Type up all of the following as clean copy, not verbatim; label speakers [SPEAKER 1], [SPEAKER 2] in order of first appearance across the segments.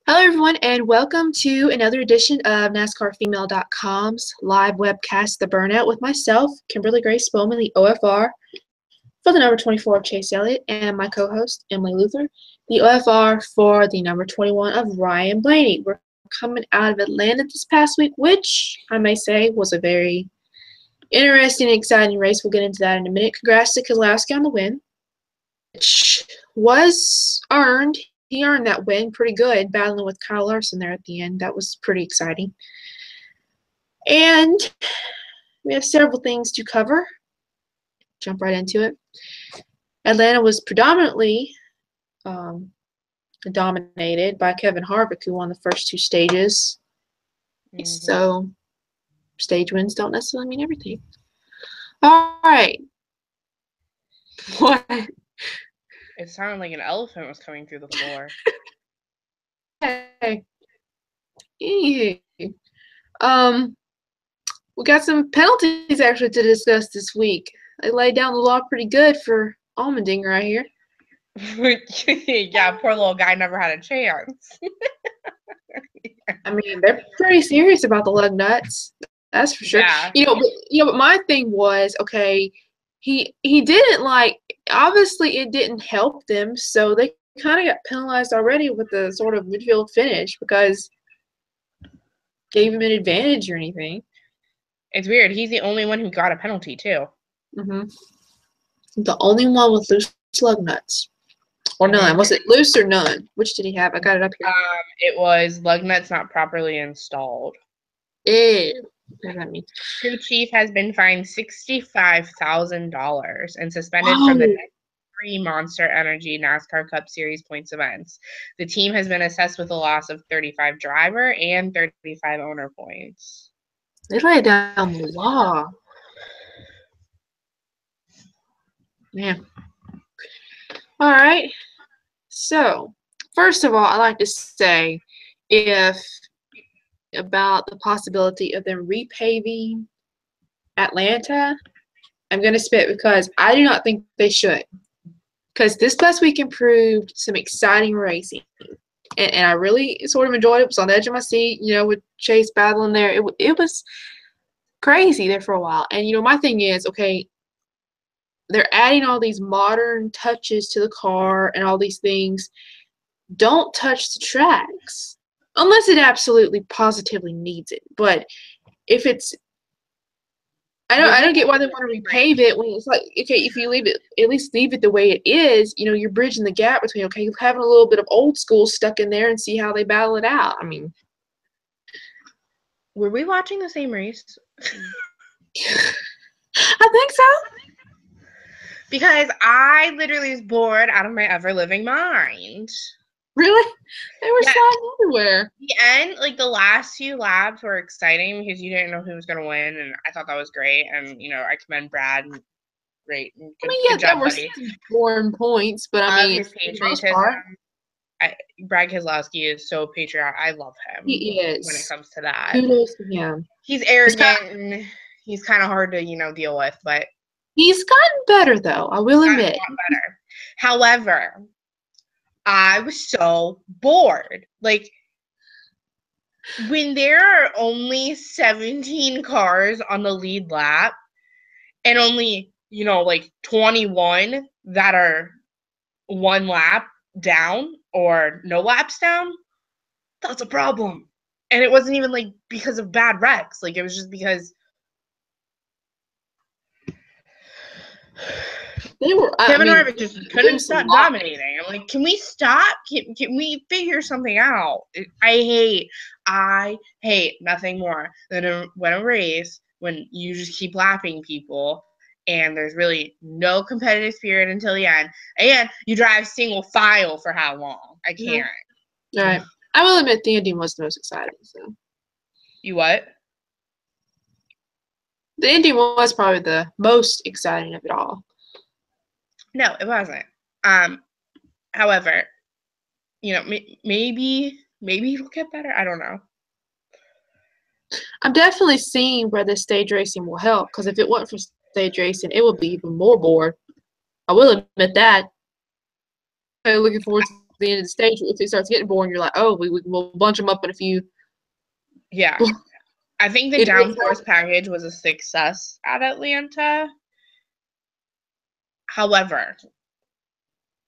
[SPEAKER 1] Hello, everyone, and welcome to another edition of NASCARFemale.com's live webcast, The Burnout, with myself, Kimberly Grace Bowman, the OFR for the number 24 of Chase Elliott, and my co-host, Emily Luther, the OFR for the number 21 of Ryan Blaney. We're coming out of Atlanta this past week, which I may say was a very interesting and exciting race. We'll get into that in a minute. Congrats to Keselowski on the win, which was earned. He earned that win pretty good, battling with Kyle Larson there at the end. That was pretty exciting. And we have several things to cover. Jump right into it. Atlanta was predominantly dominated by Kevin Harvick, who won the first two stages. So stage wins don't necessarily mean everything. All right. What?
[SPEAKER 2] It sounded like an elephant was coming through the floor.
[SPEAKER 1] Hey. We got some penalties actually to discuss this week. They laid down the law pretty good for Allmendinger right here.
[SPEAKER 2] Yeah, poor little guy never had a chance.
[SPEAKER 1] I mean, they're pretty serious about the lug nuts. That's for sure.
[SPEAKER 2] Yeah.
[SPEAKER 1] But my thing was, okay, he didn't obviously it didn't help them, so they kind of got penalized already with the sort of midfield finish because gave him an advantage or anything.
[SPEAKER 2] It's weird. He's the only one who got a penalty too.
[SPEAKER 1] The only one with loose lug nuts. Or none. Was it loose or none? Which did he have? I got it up here.
[SPEAKER 2] It was lug nuts not properly installed.
[SPEAKER 1] Ew. What does that mean?
[SPEAKER 2] Crew chief has been fined $65,000 and suspended from the next 3 Monster Energy NASCAR Cup Series points events. The team has been assessed with a loss of 35 driver and 35 owner points.
[SPEAKER 1] They laid down the law. Yeah. All right. So, first of all, I'd like to say about the possibility of them repaving Atlanta, I'm going to spit because I do not think they should. Because this past weekend proved some exciting racing. And I really sort of enjoyed it. It was on the edge of my seat, with Chase battling there. It was crazy there for a while. And, my thing is, okay, they're adding all these modern touches to the car and all these things. Don't touch the tracks unless it absolutely positively needs it. But if it's I don't get why they want to repave it when it's like, okay, if you leave it, at least leave it the way it is. You're bridging the gap between, okay, having a little bit of old school stuck in there and see how they battle it out. I mean,
[SPEAKER 2] were we watching the same race?
[SPEAKER 1] I think so.
[SPEAKER 2] Because I literally was bored out of my ever-living mind.
[SPEAKER 1] Really? They were sliding everywhere.
[SPEAKER 2] The end, the last few laps were exciting because you didn't know who was going to win, and I thought that was great. And, I commend Brad. Great. Good job,
[SPEAKER 1] there were some boring points, but I mean,
[SPEAKER 2] his patriotism. Brad Keselowski is so patriotic. I love him.
[SPEAKER 1] He is.
[SPEAKER 2] When it comes to that.
[SPEAKER 1] Kudos to him.
[SPEAKER 2] He's arrogant, and he's kind of hard to, deal with, but
[SPEAKER 1] he's gotten better, though, I will admit.
[SPEAKER 2] Better. However, I was so bored. When there are only 17 cars on the lead lap and only, 21 that are one lap down or no laps down, that's a problem. And it wasn't even, because of bad wrecks. It was just because Kevin Harvick just couldn't stop dominating. I'm like, can we stop? Can we figure something out? I hate nothing more than when a race, when you just keep lapping people and there's really no competitive spirit until the end, and you drive single file for how long? I can't.
[SPEAKER 1] All right. I will admit the ending was the most exciting. So.
[SPEAKER 2] You what?
[SPEAKER 1] The ending was probably the most exciting of it all.
[SPEAKER 2] No, it wasn't. However, maybe it'll get better. I don't know.
[SPEAKER 1] I'm definitely seeing where this stage racing will help, because if it wasn't for stage racing, it would be even more bored. I will admit that. I'm looking forward the end of the stage, if it starts getting boring, you're like, oh, we'll bunch them up in a few.
[SPEAKER 2] Yeah. I think the downforce package was a success at Atlanta. However,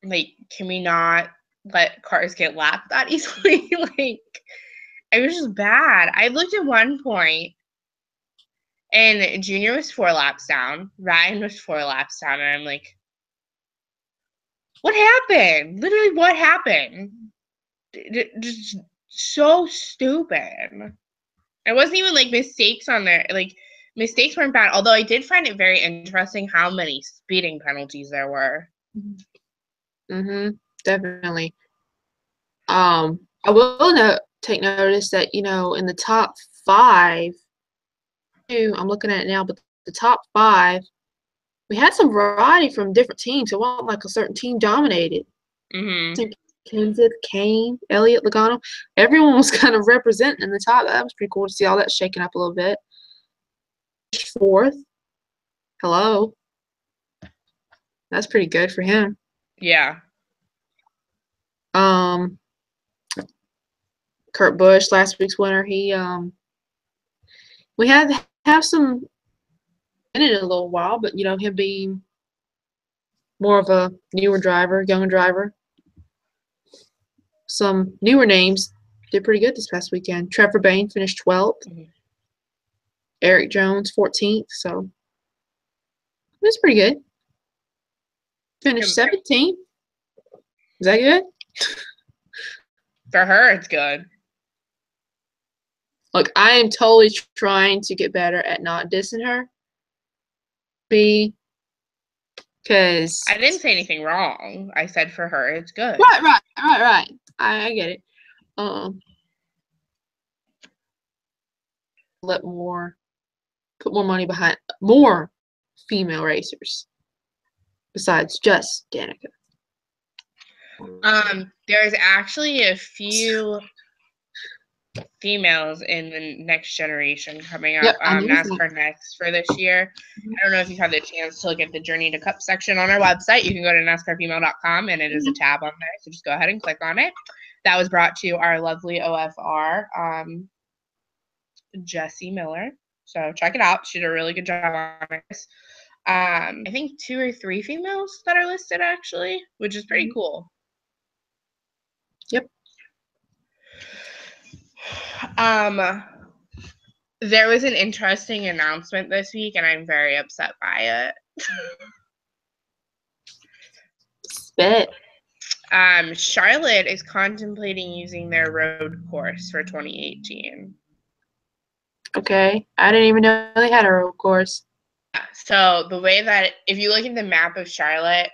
[SPEAKER 2] like, can we not let cars get lapped that easily? Like, it was just bad. I looked at one point, and Junior was 4 laps down. Ryan was 4 laps down, and I'm like, what happened? Literally, what happened? Just so stupid. It wasn't even like mistakes on there. Like, mistakes weren't bad. Although I did find it very interesting how many speeding penalties there were.
[SPEAKER 1] Definitely. I will take notice that, you know, in the top 5, I'm looking at it now, but the top 5, we had some variety from different teams. It wasn't like a certain team dominated. Kenseth, Kane, Elliott, Logano. Everyone was kind of representing in the top. That was pretty cool to see all that shaking up a little bit. 4th. Hello. That's pretty good for him.
[SPEAKER 2] Yeah.
[SPEAKER 1] Kurt Busch, last week's winner, he we had to have some in it a little while, but you know, him being more of a newer driver, younger driver. Some newer names did pretty good this past weekend. Trevor Bayne finished 12th. Eric Jones 14th, so it was pretty good. Finished 17th. Is that good?
[SPEAKER 2] For her, it's good.
[SPEAKER 1] Look, I am totally trying to get better at not dissing her. Because
[SPEAKER 2] I didn't say anything wrong. I said for her, it's good.
[SPEAKER 1] Right. I get it. Put more money behind more female racers besides just Danica.
[SPEAKER 2] There's actually a few females in the next generation coming up.
[SPEAKER 1] Yep,
[SPEAKER 2] NASCAR Next for this year. I don't know if you've had the chance to look at the Journey to Cup section on our website. You can go to NASCARfemale.com, and it is a tab on there, so just go ahead and click on it. That was brought to our lovely OFR, Jessie Miller. So check it out. She did a really good job on this. I think 2 or 3 females that are listed, actually, which is pretty cool.
[SPEAKER 1] Yep.
[SPEAKER 2] There was an interesting announcement this week, and I'm very upset by it.
[SPEAKER 1] Spit.
[SPEAKER 2] Charlotte is contemplating using their road course for 2018.
[SPEAKER 1] Okay. I didn't even know they had a road course.
[SPEAKER 2] So the way that, if you look at the map of Charlotte,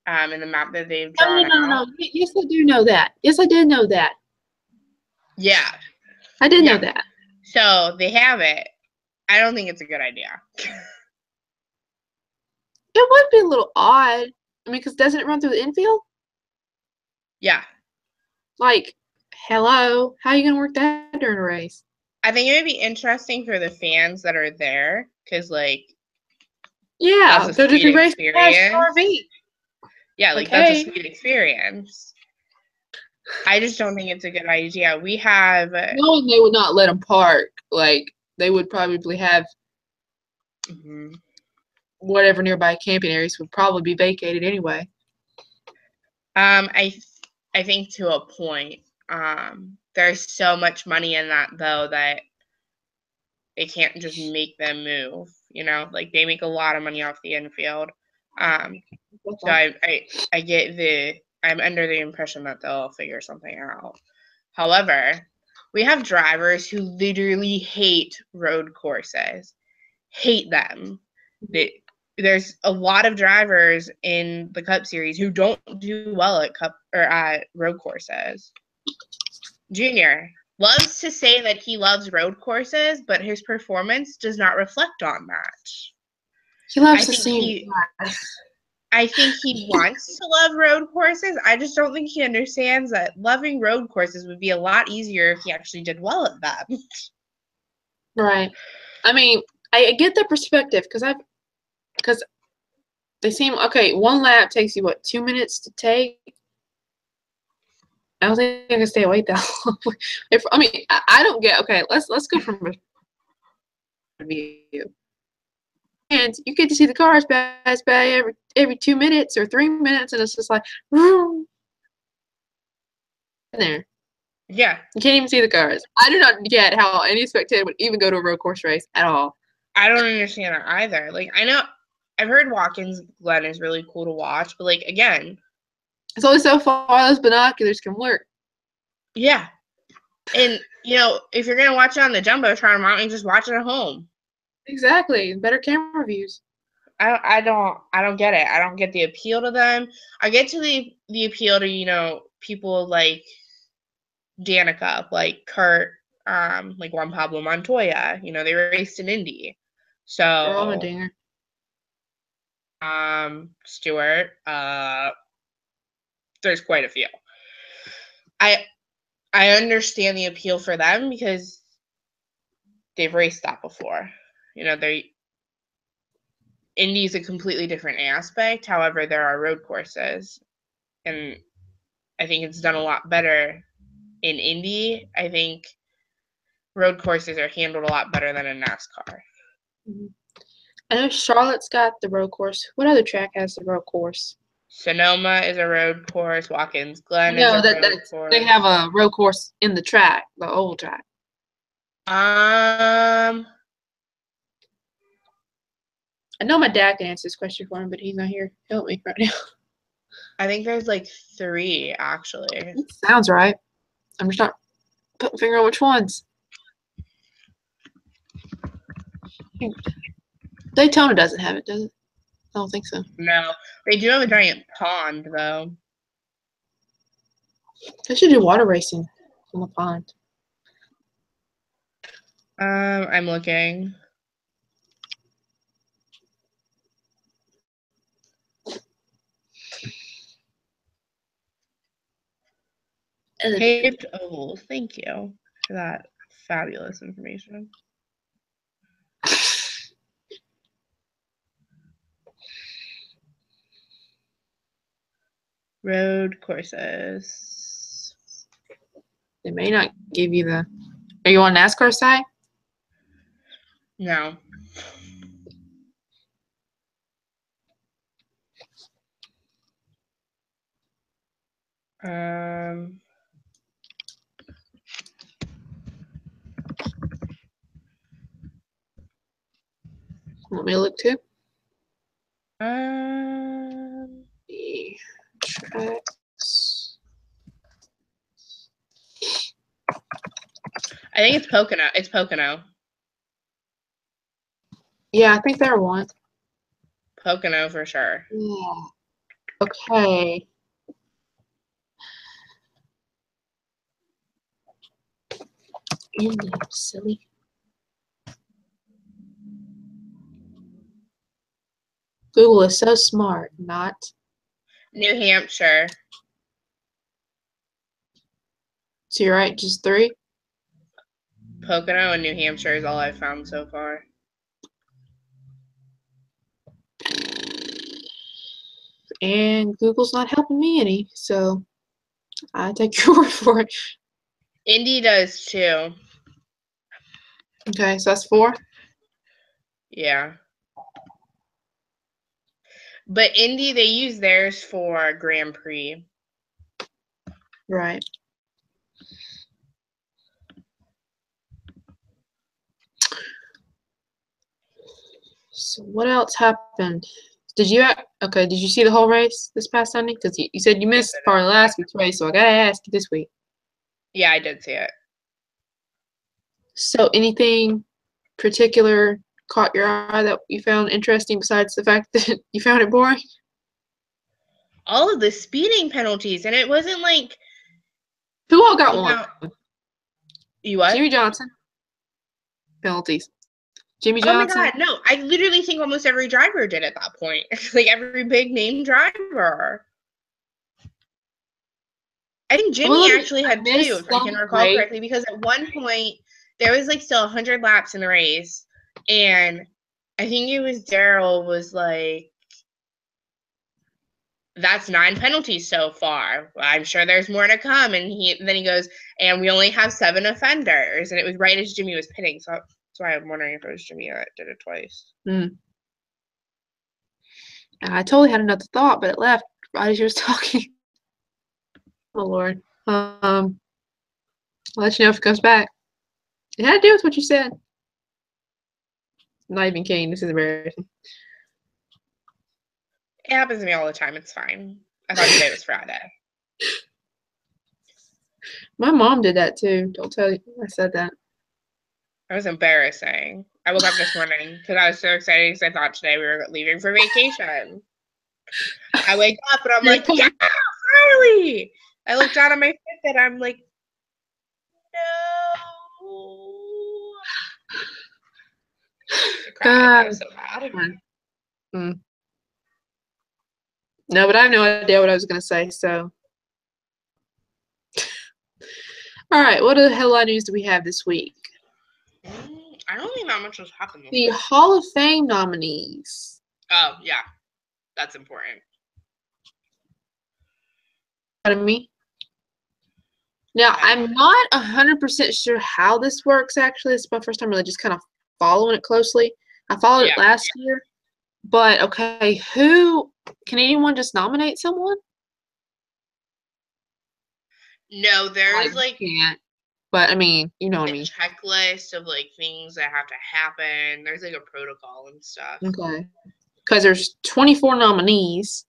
[SPEAKER 2] and the map that they've drawn
[SPEAKER 1] No. Yes, I do know that. Yes, I did know that.
[SPEAKER 2] Yeah.
[SPEAKER 1] I did know that.
[SPEAKER 2] So they have it. I don't think it's a good idea.
[SPEAKER 1] It would be a little odd. I mean, because doesn't it run through the infield?
[SPEAKER 2] Yeah.
[SPEAKER 1] Like, hello, how are you going to work that during a race?
[SPEAKER 2] I think it would be interesting for the fans that are there, because, like,
[SPEAKER 1] yeah,
[SPEAKER 2] they're just racing
[SPEAKER 1] RV.
[SPEAKER 2] Yeah, like, that's a sweet experience. I just don't think it's a good idea. We have...
[SPEAKER 1] Knowing they would not let them park, like, they would probably have whatever nearby camping areas would probably be vacated anyway.
[SPEAKER 2] I think to a point. There's so much money in that, though, that they can't just make them move. You know, like, they make a lot of money off the infield. So I get I'm under the impression that they'll figure something out. However, we have drivers who literally hate road courses. Hate them. There's a lot of drivers in the Cup Series who don't do well at at road courses. Junior loves to say that he loves road courses, but his performance does not reflect on that.
[SPEAKER 1] He loves to see.
[SPEAKER 2] I think he wants to love road courses. I just don't think he understands that loving road courses would be a lot easier if he actually did well at them.
[SPEAKER 1] Right. I mean, I get the perspective because they seem okay. 1 lap takes you what, 2 minutes to take? I don't think I can stay awake that long. If I mean, I don't get. Okay, let's go from a view. And you get to see the cars pass by every 2 minutes or 3 minutes, and it's just like, vroom, in there.
[SPEAKER 2] Yeah.
[SPEAKER 1] You can't even see the cars. I do not get how any spectator would even go to a road course race at all.
[SPEAKER 2] I don't understand it either. Like, I know I've heard Watkins Glen is really cool to watch, but like again,
[SPEAKER 1] it's only so far those binoculars can work.
[SPEAKER 2] Yeah. And if you're gonna watch it on the Jumbotron, why don't you just watch it at home?
[SPEAKER 1] Exactly. Better camera views.
[SPEAKER 2] I don't get it. I don't get the appeal to them. I get to the appeal to, people like Danica, like Kurt, like Juan Pablo Montoya. They raced in Indy. So
[SPEAKER 1] Dinger.
[SPEAKER 2] Stewart, there's quite a few. I understand the appeal for them because they've raced that before. Indy is a completely different aspect. However, there are road courses, and I think it's done a lot better in Indy. I think road courses are handled a lot better than in NASCAR.
[SPEAKER 1] Mm-hmm. I know Charlotte's got the road course. What other track has the road course?
[SPEAKER 2] Sonoma is a road course. Watkins Glen is a road course.
[SPEAKER 1] They have a road course in the track, the old track. I know my dad can answer this question for him, but he's not here. Help me right now.
[SPEAKER 2] I think there's like 3, actually.
[SPEAKER 1] It sounds right. I'm just not putting a finger on which ones. Daytona doesn't have it, does it? I don't think so.
[SPEAKER 2] No. They do have a giant pond, though.
[SPEAKER 1] They should do water racing on the pond.
[SPEAKER 2] I'm looking. Paved ovals. Thank you for that fabulous information. Road courses.
[SPEAKER 1] They may not give you the. Are you on NASCAR side?
[SPEAKER 2] No.
[SPEAKER 1] Want me to look too?
[SPEAKER 2] The
[SPEAKER 1] tracks.
[SPEAKER 2] I think it's Pocono. It's Pocono.
[SPEAKER 1] Yeah, I think they're one.
[SPEAKER 2] Pocono for sure.
[SPEAKER 1] Yeah. Okay. Indy, silly. Google is so smart, not.
[SPEAKER 2] New Hampshire.
[SPEAKER 1] So you're right, just 3?
[SPEAKER 2] Pocono and New Hampshire is all I've found so far.
[SPEAKER 1] And Google's not helping me any, so I take your word for it.
[SPEAKER 2] Indy does too.
[SPEAKER 1] Okay, so that's 4?
[SPEAKER 2] Yeah. But Indy, they use theirs for Grand Prix.
[SPEAKER 1] Right. So what else happened? Did you see the whole race this past Sunday? Because you said you missed part of last week's race, so I gotta ask you this week.
[SPEAKER 2] Yeah, I did see it.
[SPEAKER 1] So anything particular caught your eye that you found interesting besides the fact that you found it boring?
[SPEAKER 2] All of the speeding penalties, and it wasn't like.
[SPEAKER 1] Who all got one?
[SPEAKER 2] You what?
[SPEAKER 1] Jimmy Johnson. Penalties. Jimmy Johnson.
[SPEAKER 2] Oh my God, no. I literally think almost every driver did at that point. Like every big name driver. I think Jimmy actually had 2, if I can recall correctly, because at one point there was like still 100 laps in the race, and I think it was Daryl was like, that's 9 penalties so far. I'm sure there's more to come. And then he goes, and we only have 7 offenders. And it was right as Jimmy was pitting. So that's why I'm wondering if it was Jimmy that did it twice.
[SPEAKER 1] I totally had another thought, but it left right as you was talking. Oh, Lord. I'll let you know if it comes back. It had to do with what you said. I'm not even kidding. This is embarrassing.
[SPEAKER 2] It happens to me all the time. It's fine. I thought today was Friday.
[SPEAKER 1] My mom did that too. Don't tell you I said that.
[SPEAKER 2] That was embarrassing. I woke up this morning because I was so excited because I thought today we were leaving for vacation. I wake up and I'm like, yeah, finally! I look down at my Fitbit and I'm like, no. I cried. I was so mad.
[SPEAKER 1] No, but I have no idea what I was going to say, so. All right, what other headline news do we have this week?
[SPEAKER 2] I don't think that much has happened this
[SPEAKER 1] week.
[SPEAKER 2] week.
[SPEAKER 1] Hall of Fame nominees.
[SPEAKER 2] Oh, yeah. That's important.
[SPEAKER 1] Me. Now, I'm not 100% sure how this works, actually. It's my first time really just kind of following it closely. I followed it last year. But, okay, can anyone just nominate someone?
[SPEAKER 2] No, there's
[SPEAKER 1] can't. But, I mean, you know what I mean.
[SPEAKER 2] Checklist of, things that have to happen. There's, a protocol and stuff.
[SPEAKER 1] Okay. Because there's 24 nominees.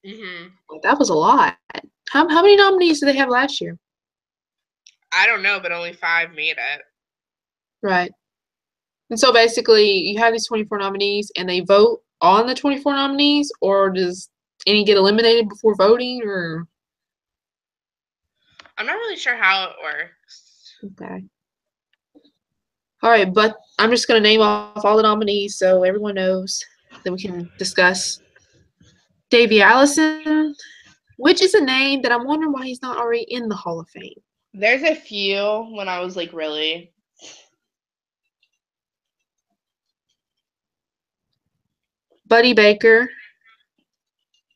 [SPEAKER 1] That was a lot. How many nominees did they have last year?
[SPEAKER 2] I don't know, but only 5 made it.
[SPEAKER 1] Right. And so basically, you have these 24 nominees, and they vote on the 24 nominees, or does any get eliminated before voting, or?
[SPEAKER 2] I'm not really sure how it works.
[SPEAKER 1] Okay. All right, but I'm just going to name off all the nominees so everyone knows. Then we can discuss. Davey Allison, which is a name that I'm wondering why he's not already in the Hall of Fame.
[SPEAKER 2] There's a few when I was really.
[SPEAKER 1] Buddy Baker,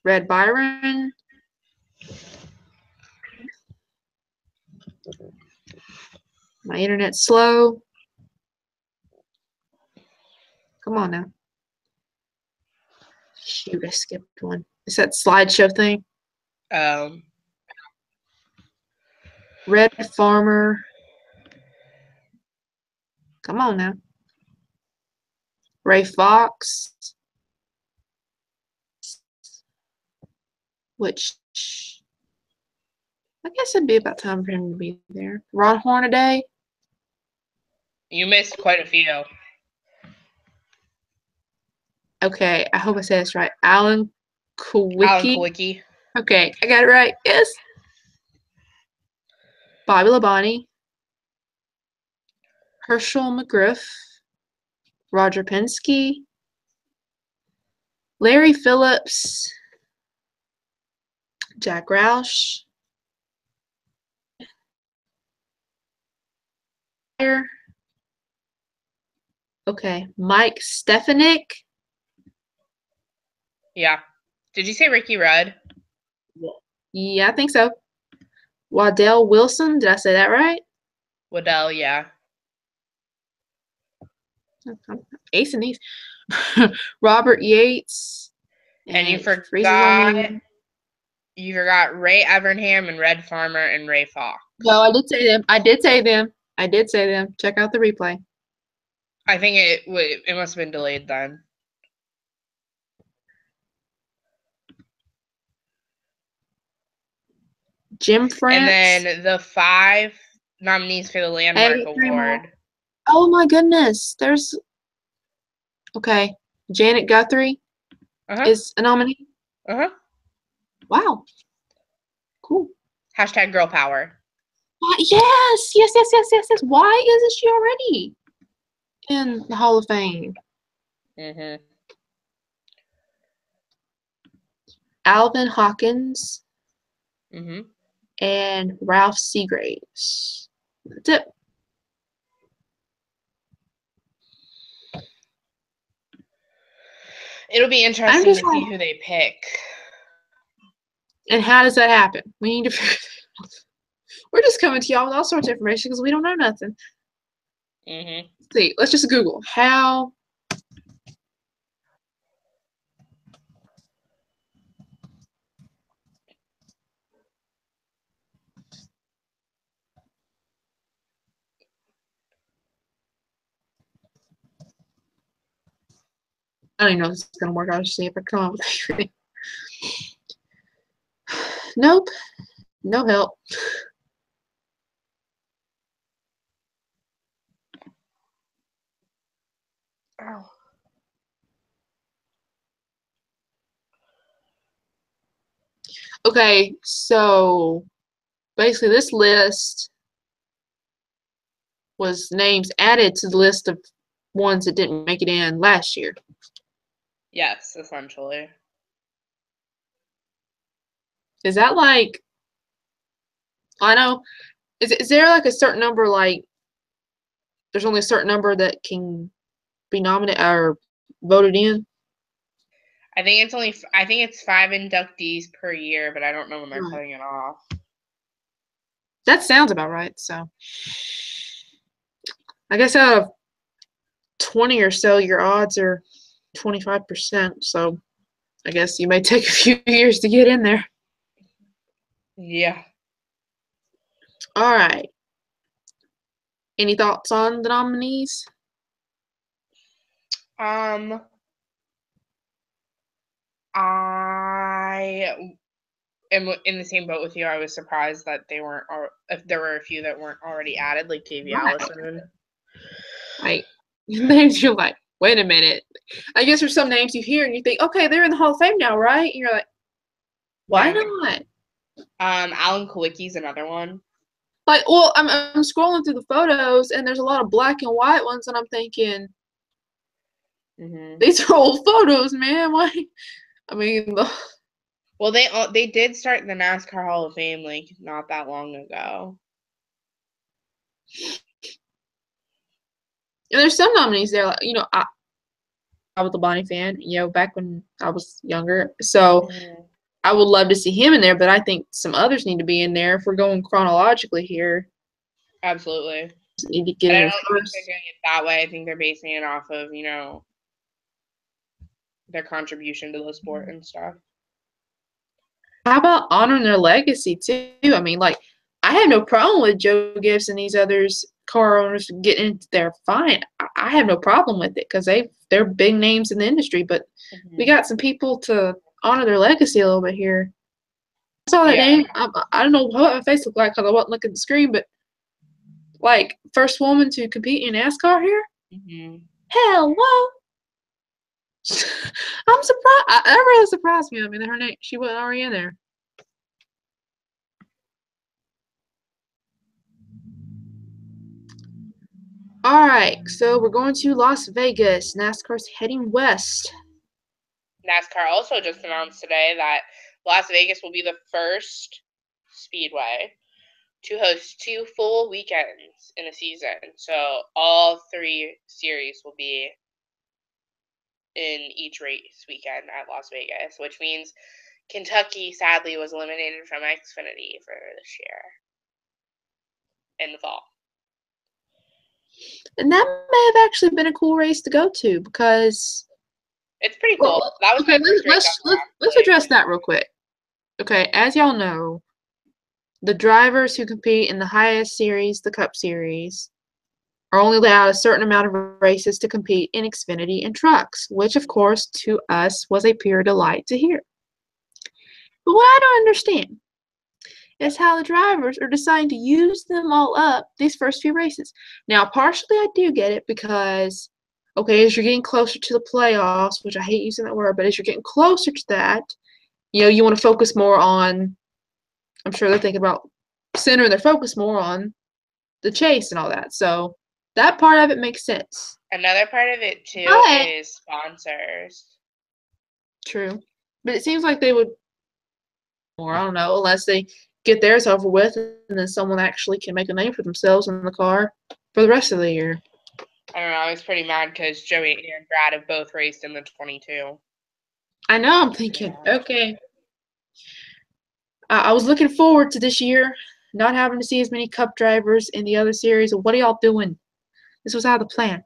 [SPEAKER 1] Red Byron, my internet's slow. Come on now. Shoot, I skipped one. It's that slideshow thing. Red Farmer. Come on now. Ray Fox. Which I guess it'd be about time for him to be there. Ron Hornaday.
[SPEAKER 2] You missed quite a few.
[SPEAKER 1] Okay, I hope I said this right. Alan Kulwicki.
[SPEAKER 2] Alan Kulwicki.
[SPEAKER 1] Okay, I got it right. Yes. Bobby Labonte. Herschel McGriff. Roger Penske. Larry Phillips. Jack Roush. Okay, Mike Stefanik.
[SPEAKER 2] Yeah. Did you say Ricky Rudd?
[SPEAKER 1] Yeah, I think so. Waddell Wilson. Did I say that right?
[SPEAKER 2] Waddell, yeah.
[SPEAKER 1] I'm acing these. Robert Yates.
[SPEAKER 2] And you forgot Ray Evernham and Red Farmer and Ray Fox.
[SPEAKER 1] No, I did say them. I did say them. Check out the replay.
[SPEAKER 2] I think it must have been delayed then.
[SPEAKER 1] Jim France.
[SPEAKER 2] And then the 5 nominees for the Landmark Award.
[SPEAKER 1] Oh my goodness. There's okay. Janet Guthrie is a nominee. Wow. Cool.
[SPEAKER 2] # girl power.
[SPEAKER 1] Yes. Why isn't she already in the Hall of Fame? Alvin Hawkins. And Ralph Seagraves. That's it.
[SPEAKER 2] It'll be interesting to see who they pick.
[SPEAKER 1] And how does that happen? We need to figure that out. We're just coming to y'all with all sorts of information because we don't know nothing.
[SPEAKER 2] Mm-hmm.
[SPEAKER 1] See, let's just Google how. I don't even know if this is gonna work. I'll just see if I come up with anything. Nope, no help.
[SPEAKER 2] Oh.
[SPEAKER 1] Okay, so basically this list was names added to the list of ones that didn't make it in last year.
[SPEAKER 2] Yes, essentially.
[SPEAKER 1] Is that like, I know, is there like a certain number, like, there's only a certain number that can be nominated or voted in?
[SPEAKER 2] I think it's 5 inductees per year, but I don't know when they're cutting it off.
[SPEAKER 1] That sounds about right. So I guess out of 20 or so, your odds are 25%. So I guess you may take a few years to get in there.
[SPEAKER 2] Yeah.
[SPEAKER 1] All right. Any thoughts on the nominees?
[SPEAKER 2] I am in the same boat with you. I was surprised that they weren't, or if there were a few that weren't already added, like Davey Allison.
[SPEAKER 1] Like, names you're like, wait a minute. I guess there's some names you hear and you think, okay, they're in the Hall of Fame now, right? And you're like, why not?
[SPEAKER 2] Alan Kowicki's another one.
[SPEAKER 1] Like, well, I'm scrolling through the photos and there's a lot of black and white ones, and I'm thinking, these are old photos, man. Why? I mean,
[SPEAKER 2] well, they did start the NASCAR Hall of Fame like not that long ago.
[SPEAKER 1] And there's some nominees there, like, you know, I was a Bonnie fan, you know, back when I was younger. So I would love to see him in there, but I think some others need to be in there if we're going chronologically here.
[SPEAKER 2] Absolutely.
[SPEAKER 1] Need to get
[SPEAKER 2] but
[SPEAKER 1] in
[SPEAKER 2] I don't
[SPEAKER 1] first.
[SPEAKER 2] think they're doing it that way. I think they're basing it off of, you know, their contribution to the sport and stuff.
[SPEAKER 1] How about honoring their legacy too? I mean, like, I have no problem with Joe Gibbs and these others car owners getting into there. Fine, I have no problem with it because they're big names in the industry. But we got some people to honor their legacy a little bit here. I saw that name. I don't know what my face looked like because I wasn't looking at the screen, but like first woman to compete in NASCAR here. Hello. I'm surprised. That really surprised me. I mean, her name, she wasn't already in there. All right, so we're going to Las Vegas. NASCAR's heading west.
[SPEAKER 2] NASCAR also just announced today that Las Vegas will be the first speedway to host 2 full weekends in a season. So all 3 series will be in each race weekend at Las Vegas, which means Kentucky sadly was eliminated from Xfinity for this year in the fall.
[SPEAKER 1] And that may have actually been a cool race to go to because
[SPEAKER 2] it's pretty cool.
[SPEAKER 1] Well,
[SPEAKER 2] that was
[SPEAKER 1] okay,
[SPEAKER 2] my first race.
[SPEAKER 1] Let's address that real quick. Okay, as y'all know, the drivers who compete in the highest series, the Cup Series, are only allowed a certain amount of races to compete in Xfinity and trucks, which, of course, to us was a pure delight to hear. But what I don't understand is how the drivers are deciding to use them all up these first few races. Now, partially I do get it because, okay, as you're getting closer to the playoffs, which I hate using that word, but as you're getting closer to that, you know, you want to focus more on, I'm sure they're thinking about centering their focus more on the chase and all that. So that part of it makes sense.
[SPEAKER 2] Another part of it, too, is sponsors.
[SPEAKER 1] True. But it seems like they would, or I don't know, unless they get theirs over with and then someone actually can make a name for themselves in the car for the rest of the year.
[SPEAKER 2] I don't know. I was pretty mad because Joey and Brad have both raced in the 22.
[SPEAKER 1] I know. I'm thinking, okay. I was looking forward to this year, not having to see as many Cup drivers in the other series. What are y'all doing? This was out of the plan.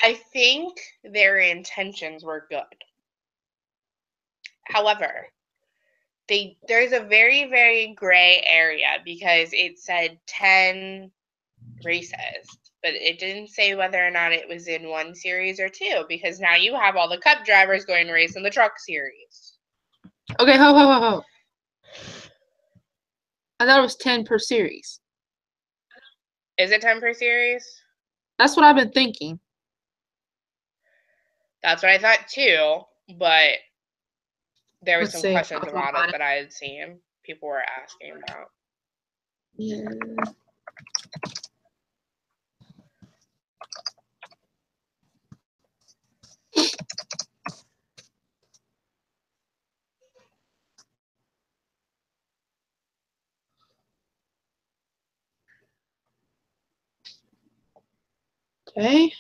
[SPEAKER 2] I think their intentions were good. However, there's a very, very gray area because it said 10 races, but it didn't say whether or not it was in one series or two, because now you have all the Cup drivers going to race in the Truck Series.
[SPEAKER 1] Okay, ho. I thought it was 10 per series.
[SPEAKER 2] Is it 10 per series?
[SPEAKER 1] That's what I've been thinking.
[SPEAKER 2] That's what I thought too, but there was
[SPEAKER 1] Let's
[SPEAKER 2] some
[SPEAKER 1] see.
[SPEAKER 2] questions about it that I had seen. People were asking about.
[SPEAKER 1] Yeah. Okay.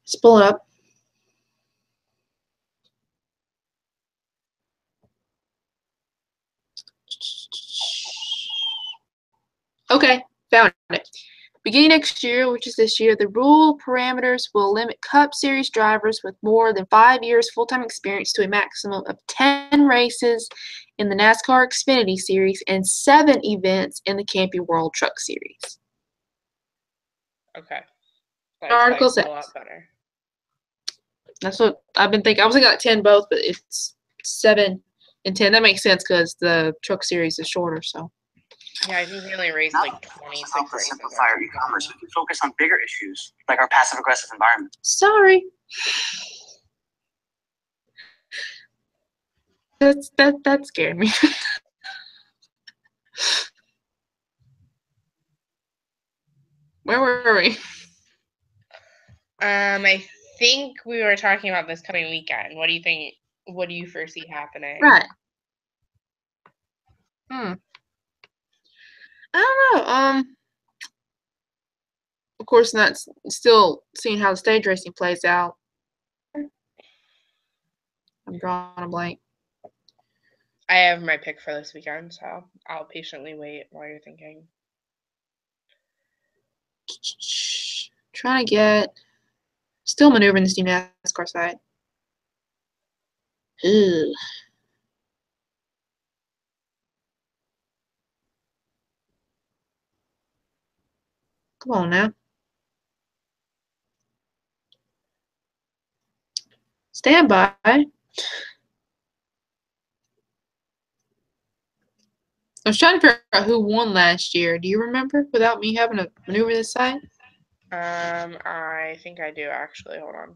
[SPEAKER 1] Let's pull it up. Okay, found it. Beginning next year, which is this year, the rule parameters will limit Cup Series drivers with more than 5 years full-time experience to a maximum of 10 races in the NASCAR Xfinity Series and 7 events in the Camping World Truck Series.
[SPEAKER 2] Okay.
[SPEAKER 1] Article says.
[SPEAKER 2] A lot better.
[SPEAKER 1] That's what I've been thinking. I was thinking like 10 both, but it's 7 and 10. That makes sense because the Truck Series is shorter, so.
[SPEAKER 2] Yeah, I think we only raced like 26 races.
[SPEAKER 3] Simplify our e-commerce. We can focus on bigger issues like our passive-aggressive environment.
[SPEAKER 1] Sorry. That scared me. Where were we?
[SPEAKER 2] I think we were talking about this coming weekend. What do you think? What do you foresee happening?
[SPEAKER 1] Right. I don't know. Of course, not still seeing how the stage racing plays out. I'm drawing a blank.
[SPEAKER 2] I have my pick for this weekend, so I'll patiently wait while you're thinking.
[SPEAKER 1] Trying to get. Still maneuvering this new NASCAR side. Ugh. Come on now. Stand by. I was trying to figure out who won last year. Do you remember without me having to maneuver this side?
[SPEAKER 2] I think I do actually. Hold on.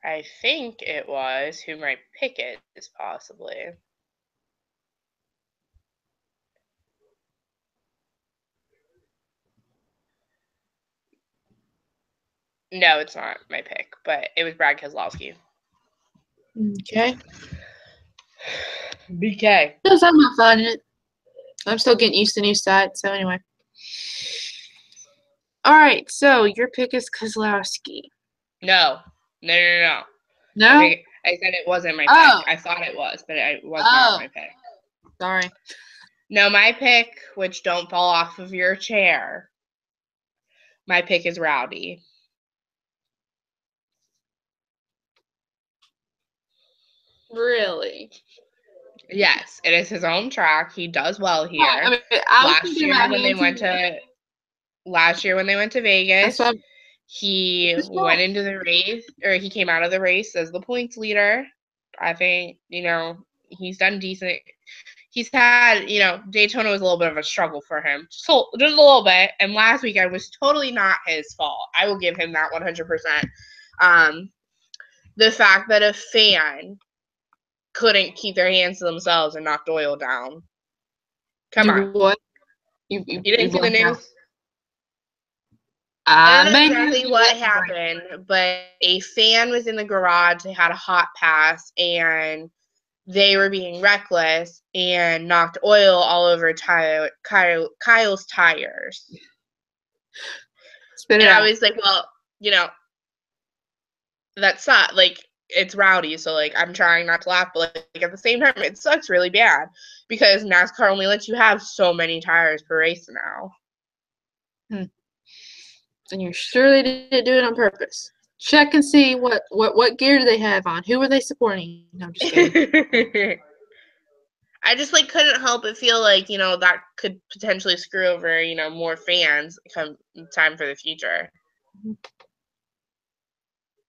[SPEAKER 2] I think it was who my pick is, possibly. No, it's not my pick, but it was Brad Keselowski.
[SPEAKER 1] Okay.
[SPEAKER 2] BK.
[SPEAKER 1] Yes, I'm not finding it. I'm still getting used to new side, so anyway. All right, so your pick is Keselowski.
[SPEAKER 2] No.
[SPEAKER 1] No?
[SPEAKER 2] I said it wasn't my pick. I thought it was, but it was not my pick.
[SPEAKER 1] Sorry.
[SPEAKER 2] No, my pick, which don't fall off of your chair, my pick is Rowdy.
[SPEAKER 1] Really?
[SPEAKER 2] Yes, it is his own track. He does well here.
[SPEAKER 1] I mean,
[SPEAKER 2] last year when they went to Vegas, he went into the race, or he came out of the race as the points leader. I think, he's done decent. He's had, Daytona was a little bit of a struggle for him, just a little bit. And last weekend was totally not his fault. I will give him that 100%. The fact that a fan couldn't keep their hands to themselves and knocked Doyle down. Come on.
[SPEAKER 1] What?
[SPEAKER 2] You didn't see the news?
[SPEAKER 1] I
[SPEAKER 2] don't know exactly what happened, but a fan was in the garage. They had a hot pass, and they were being reckless and knocked oil all over Kyle's tires.
[SPEAKER 1] Spit it
[SPEAKER 2] And
[SPEAKER 1] out.
[SPEAKER 2] I was like, well, you know, that sucks. Like, it's rowdy, so, like, I'm trying not to laugh, but, like, at the same time, it sucks really bad because NASCAR only lets you have so many tires per race now.
[SPEAKER 1] And you're sure they didn't do it on purpose. Check and see what gear do they have on. Who are they supporting? No, I'm just kidding.
[SPEAKER 2] I just, like, couldn't help but feel like, you know, that could potentially screw over, you know, more fans come time for the future.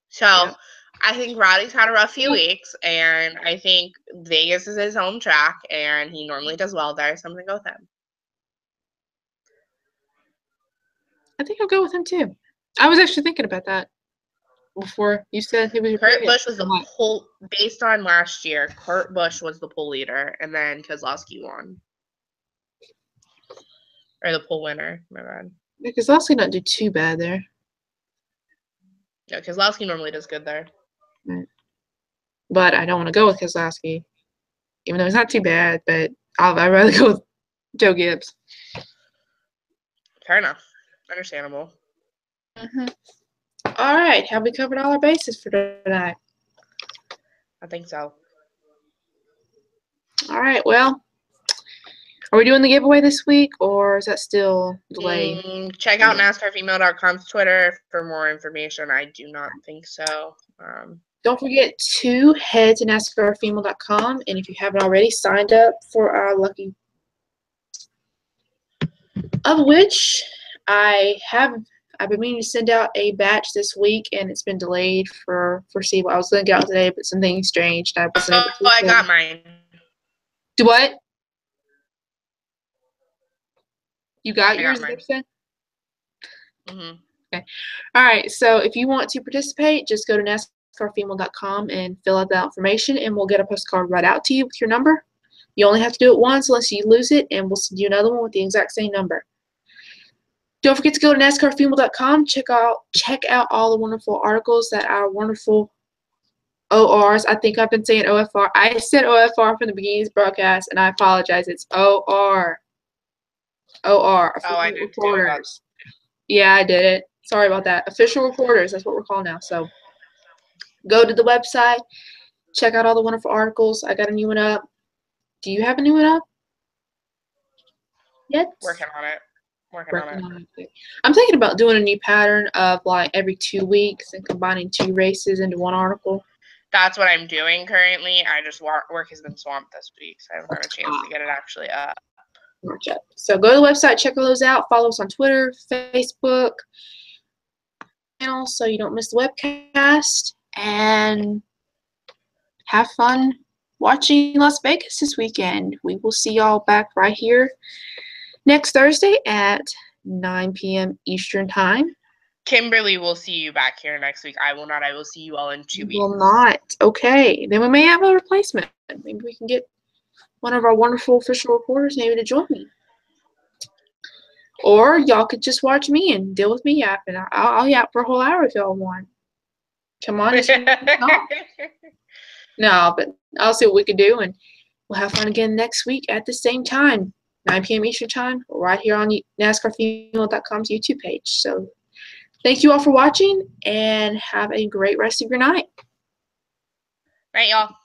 [SPEAKER 2] So,
[SPEAKER 1] Yep.
[SPEAKER 2] I think Roddy's had a rough few weeks, and I think Vegas is his home track, and he normally does well there, so I'm going to go with him.
[SPEAKER 1] I think I'll go with him too. I was actually thinking about that before you said he was your
[SPEAKER 2] Kurt
[SPEAKER 1] pick.
[SPEAKER 2] Busch was the pole, based on last year, Kurt Busch was the pole leader, and then Keselowski won. Or the pole winner, my bad.
[SPEAKER 1] Yeah, Keselowski not do too bad there.
[SPEAKER 2] Yeah, Keselowski normally does good there.
[SPEAKER 1] Right. But I don't want to go with Keselowski, even though he's not too bad, but I'd rather go with Joe Gibbs.
[SPEAKER 2] Fair enough. Understandable.
[SPEAKER 1] All right. Have we covered all our bases for tonight?
[SPEAKER 2] I think so.
[SPEAKER 1] All right. Well, are we doing the giveaway this week, or is that still delayed?
[SPEAKER 2] Check out NASCARfemale.com's Twitter for more information. I do not think so.
[SPEAKER 1] Don't forget to head to NASCARfemale.com, and if you haven't already, signed up for our lucky, of which I've been meaning to send out a batch this week, and it's been delayed for foreseeable. I was going to get out today, but some things changed. I wasn't able to.
[SPEAKER 2] I got mine.
[SPEAKER 1] Do what? You got yours?
[SPEAKER 2] Mm-hmm.
[SPEAKER 1] Okay. All right. So if you want to participate, just go to NASCARfemale.com and fill out that information, and we'll get a postcard right out to you with your number. You only have to do it once unless you lose it, and we'll send you another one with the exact same number. Don't forget to go to NASCARfemale.com. Check out all the wonderful articles that our wonderful ORs. I think I've been saying OFR. I said OFR from the beginning of this broadcast, and I apologize. It's OR. Official
[SPEAKER 2] I did
[SPEAKER 1] reporters. Yeah, I did it. Sorry about that. Official reporters. That's what we're called now. So go to the website. Check out all the wonderful articles. I got a new one up. Do you have a new one up yet?
[SPEAKER 2] Working on it.
[SPEAKER 1] I'm thinking about doing a new pattern of like every 2 weeks and combining 2 races into one article.
[SPEAKER 2] That's what I'm doing currently. I just work has been swamped this week, so I haven't had a chance to get it actually up.
[SPEAKER 1] So go to the website, check all those out. Follow us on Twitter, Facebook, channel, so you don't miss the webcast, and have fun watching Las Vegas this weekend. We will see y'all back right here next Thursday at 9 p.m. Eastern Time.
[SPEAKER 2] Kimberly will see you back here next week. I will not. I will see you all in 2 weeks.
[SPEAKER 1] Will not. Okay. Then we may have a replacement. Maybe we can get one of our wonderful official reporters maybe to join me. Or y'all could just watch me and deal with me yapping. I'll yap for a whole hour if y'all want. Come on. No, but I'll see what we can do, and we'll have fun again next week at the same time, 9 p.m. Eastern Time, right here on NASCARfemale.com's YouTube page. So thank you all for watching, and have a great rest of your night.
[SPEAKER 2] Night, y'all.